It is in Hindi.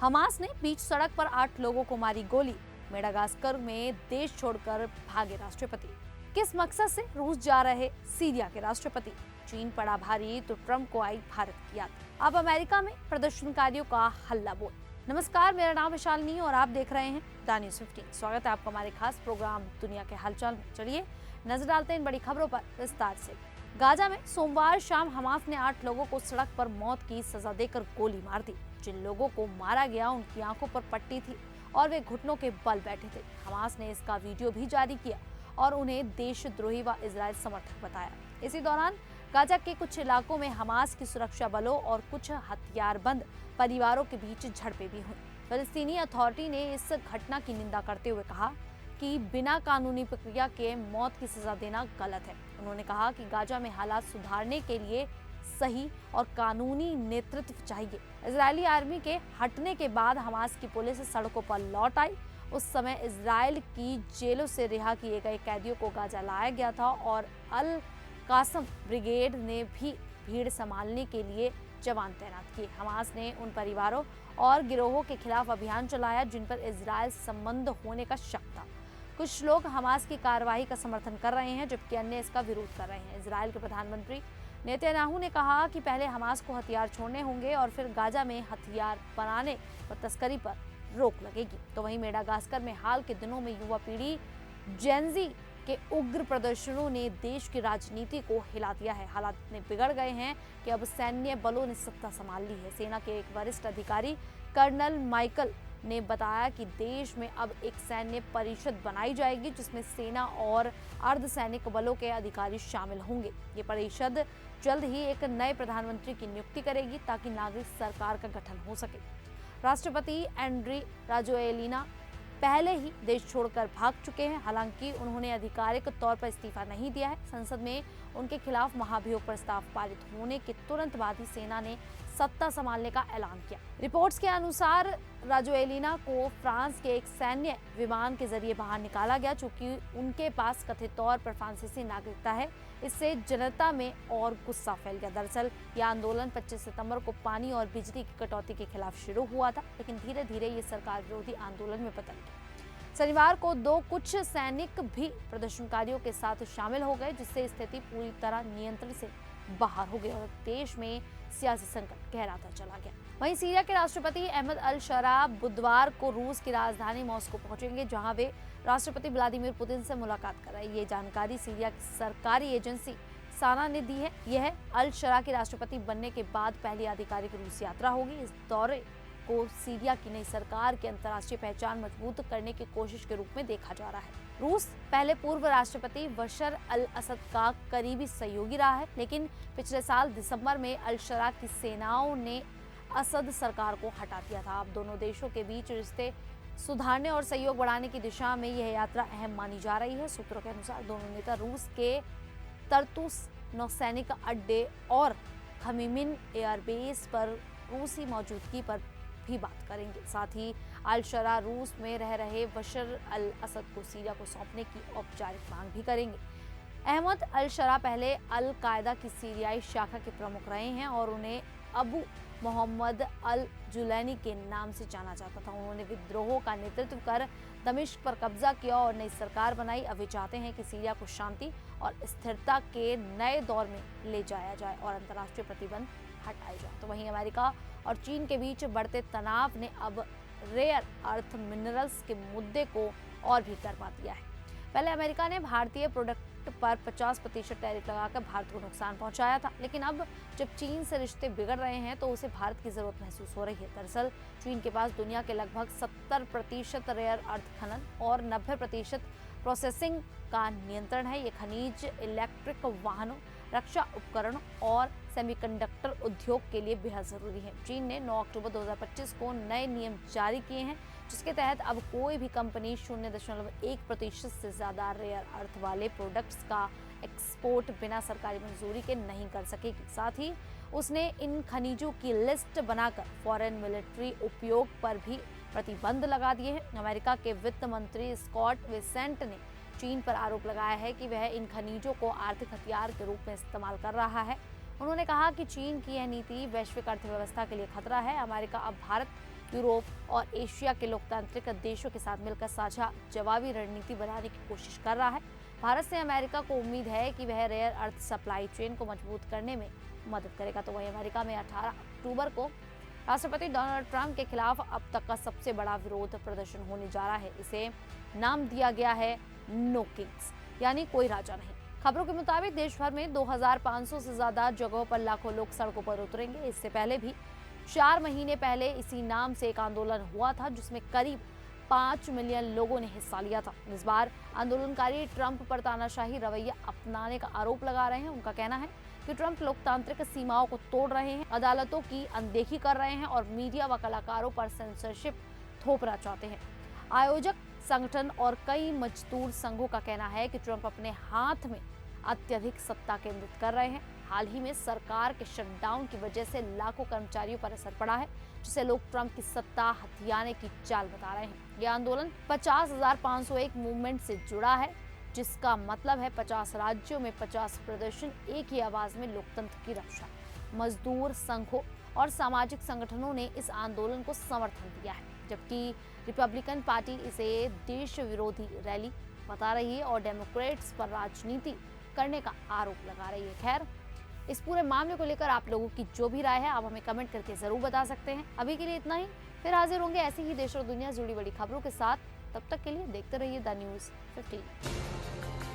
हमास ने बीच सड़क पर 8 लोगों को मारी गोली। मेडागास्कर में देश छोड़कर भागे राष्ट्रपति। किस मकसद से रूस जा रहे सीरिया के राष्ट्रपति। चीन पड़ा भारी तो ट्रंप को आई भारत की याद। अब अमेरिका में प्रदर्शनकारियों का हल्ला बोल। नमस्कार, मेरा नाम विशालिनी और आप देख रहे हैं द न्यूज़ 15। स्वागत है आपका हमारे खास प्रोग्राम दुनिया के हालचाल में। चलिए नजर डालते हैं इन बड़ी खबरों पर विस्तार से। गाजा में सोमवार शाम हमास ने 8 लोगों को सड़क पर मौत की सजा देकर गोली मार दी। जिन लोगों को मारा गया उनकी आंखों पर पट्टी थी और वे घुटनों के बल बैठे थे। हमास ने इसका वीडियो भी जारी किया और उन्हें देशद्रोही व इजराइल समर्थक बताया। इसी दौरान गाजा के कुछ इलाकों में हमास की सुरक्षा बलों और कुछ हथियारबंद परिवारों के बीच झड़पें भी हुई। फिलिस्तीनी अथॉरिटी ने इस घटना की निंदा करते हुए कहा कि बिना कानूनी प्रक्रिया के मौत की सजा देना गलत है। उन्होंने कहा कि गाजा में हालात सुधारने के लिए सही और कानूनी नेतृत्व चाहिए। इजरायली आर्मी के हटने के बाद हमास की पुलिस सड़कों पर लौट आई। उस समय इजराइल की जेलों से रिहा किए गए कैदियों को गाजा लाया गया था और अल कासम ब्रिगेड ने भी भीड़ संभालने के लिए जवान तैनात किए। हमास ने उन परिवारों और गिरोहों के खिलाफ अभियान चलाया जिन पर इजराइल संबंध होने का शक था। कुछ लोग हमास की कार्रवाई का समर्थन कर रहे हैं जबकि अन्य इसका विरोध कर रहे हैं। इजराइल के प्रधानमंत्री नेतन्याहू ने कहा कि पहले हमास को हथियार छोड़ने होंगे और फिर गाजा में हथियार बनाने और तस्करी पर रोक लगेगी। तो वहीं मेडागास्कर में हाल के दिनों में युवा पीढ़ी जेनजी के उग्र प्रदर्शनों ने देश की राजनीति को हिला दिया है। हालात इतने बिगड़ गए हैं कि अब सैन्य बलों ने सत्ता संभाल ली है। सेना के एक वरिष्ठ अधिकारी कर्नल माइकल ने बताया कि देश में अब एक सैन्य परिषद बनाई जाएगी जिसमें सेना और अर्धसैनिक बलों के अधिकारी शामिल होंगे। ये परिषद जल्द ही एक नए प्रधानमंत्री की नियुक्ति करेगी ताकि नागरिक सरकार का गठन हो सके। राष्ट्रपति एंड्री राजोएलिना पहले ही देश छोड़कर भाग चुके हैं। हालांकि उन्होंने आधिकारिक तौर पर इस्तीफा नहीं दिया है। संसद में उनके खिलाफ महाभियोग प्रस्ताव पारित होने के तुरंत बाद ही सेना ने सत्ता संभालने का ऐलान किया। रिपोर्ट्स के अनुसार राजोएलिना को फ्रांस के एक सैन्य विमान के जरिए बाहर निकाला गया चूंकि उनके पास कथित तौर पर फ्रांसीसी नागरिकता है। इससे जनता में और गुस्सा फैल गया। दरअसल यह आंदोलन 25 सितंबर को पानी और बिजली की कटौती के खिलाफ शुरू हुआ था, लेकिन धीरे धीरे ये सरकार विरोधी आंदोलन में बदल गया। शनिवार को कुछ सैनिक भी प्रदर्शनकारियों के साथ शामिल हो गए जिससे स्थिति पूरी तरह नियंत्रण से बाहर हो गई और देश में सियासी संकट गहराता चला गया। वहीं सीरिया के राष्ट्रपति अहमद अल शरा बुधवार को रूस की राजधानी मॉस्को पहुंचेंगे जहां वे राष्ट्रपति व्लादिमीर पुतिन से मुलाकात करेंगे। ये जानकारी सीरिया की सरकारी एजेंसी साना ने दी है। यह अल शरा के राष्ट्रपति बनने के बाद पहली आधिकारिक रूस यात्रा होगी। इस दौरे को सीरिया की नई सरकार की अंतर्राष्ट्रीय पहचान मजबूत करने की कोशिश के रूप में देखा जा रहा है। रूस पहले पूर्व राष्ट्रपति बशर अल असद का करीबी सहयोगी रहा है, लेकिन पिछले साल दिसंबर में अल शरा की सेनाओं ने असद सरकार को हटा दिया था। अब दोनों देशों के बीच रिश्ते सुधारने और सहयोग बढ़ाने की दिशा में यह यात्रा अहम मानी जा रही है। सूत्रों के अनुसार दोनों नेता रूस के तरतूस नौसैनिक अड्डे और खमीमिन एयरबेस पर रूसी मौजूदगी पर भी बात करेंगे। साथ ही अल शरा रूस में रह रहे बशर अल असद को सीरिया को सौंपने की औपचारिक मांग भी करेंगे। अहमद अल शरा पहले अल कायदा की सीरियाई शाखा के प्रमुख रहे हैं और उन्हें अबू मोहम्मद अल जुलैनी के नाम से जाना जाता था। उन्होंने विद्रोह का नेतृत्व कर दमिश्क पर कब्जा किया और नई सरकार बनाई। अब वे चाहते हैं कि सीरिया को शांति और स्थिरता के नए दौर में ले जाया जाए और अंतर्राष्ट्रीय प्रतिबंध हटाए जाए। तो वहीं अमेरिका और चीन के बीच बढ़ते तनाव ने अब रेयर अर्थ मिनरल्स के मुद्दे को और भी गरमा दिया है। पहले अमेरिका ने भारतीय प्रोडक्ट पर 50% टैरिफ लगाकर भारत को नुकसान पहुंचाया था, लेकिन अब जब चीन से रिश्ते बिगड़ रहे हैं तो उसे भारत की जरूरत महसूस हो रही है। दरअसल चीन के पास दुनिया के लगभग 70% रेयर अर्थ खनन और 90% प्रोसेसिंग का नियंत्रण है। ये खनिज इलेक्ट्रिक वाहनों, रक्षा उपकरणों और सेमीकंडक्टर उद्योग के लिए बेहद जरूरी है। चीन ने 9 अक्टूबर 2025 को नए नियम जारी किए हैं जिसके तहत अब कोई भी कंपनी 0.1% से ज्यादा रेयर अर्थ वाले प्रोडक्ट्स का एक्सपोर्ट बिना सरकारी मंजूरी के नहीं कर सकेगी। साथ ही उसने इन खनिजों की लिस्ट बनाकर फॉरेन मिलिट्री उपयोग पर भी प्रतिबंध लगा दिए हैं। अमेरिका के वित्त मंत्री स्कॉट बेसेंट ने चीन पर आरोप लगाया है कि वह इन खनिजों को आर्थिक हथियार के रूप में इस्तेमाल कर रहा है। उन्होंने कहा कि चीन की यह नीति वैश्विक अर्थव्यवस्था के लिए खतरा है। अमेरिका अब भारत यूरोप और एशिया के लोकतांत्रिक देशों के साथ मिलकर साझा जवाबी रणनीति बनाने की कोशिश कर रहा है। भारत से अमेरिका को उम्मीद है कि वह रेयर अर्थ सप्लाई चेन को मजबूत करने में मदद करेगा। तो वहीं अमेरिका में 18 अक्टूबर को राष्ट्रपति डोनाल्ड ट्रंप के खिलाफ अब तक का सबसे बड़ा विरोध प्रदर्शन होने जा रहा है। इसे नाम दिया गया है नो किंग्स, यानी कोई राजा नहीं। खबरों के मुताबिक देश भर में 2500 से ज्यादा जगहों पर लाखों लोग सड़कों पर उतरेंगे। इससे पहले भी 4 महीने पहले इसी नाम से एक आंदोलन हुआ था, जिसमें करीब 5 मिलियन लोगों ने हिस्सा लिया था। इस बार आंदोलनकारी ट्रंप पर तानाशाही रवैया अपनाने का आरोप लगा रहे हैं। उनका कहना है कि ट्रंप लोकतांत्रिक सीमाओं को तोड़ रहे हैं, अदालतों की अनदेखी कर रहे हैं और मीडिया व कलाकारों पर सेंसरशिप थोपना चाहते हैं। आयोजक संगठन और कई मजदूर संघों का कहना है कि ट्रंप अपने हाथ में अत्यधिक सत्ता केंद्रित कर रहे हैं। हाल ही में सरकार के शटडाउन की वजह से लाखों कर्मचारियों पर असर पड़ा है, जिसे लोग ट्रंप की सत्ता हथियाने की चाल बता रहे हैं। यह आंदोलन 50,501 मूवमेंट से जुड़ा है, जिसका मतलब है 50 राज्यों में 50 प्रदर्शन एक ही आवाज में लोकतंत्र की रक्षा। मजदूर संघों और सामाजिक संगठनों ने इस आंदोलन को समर्थन दिया है, जबकि रिपब्लिकन पार्टी इसे देश विरोधी रैली बता रही है और डेमोक्रेट्स पर राजनीति करने का आरोप लगा रही है। खैर, इस पूरे मामले को लेकर आप लोगों की जो भी राय है आप हमें कमेंट करके जरूर बता सकते हैं। अभी के लिए इतना ही, फिर हाजिर होंगे ऐसी ही देश और दुनिया से जुड़ी बड़ी खबरों के साथ। तब तक के लिए देखते रहिए द न्यूज़ 15।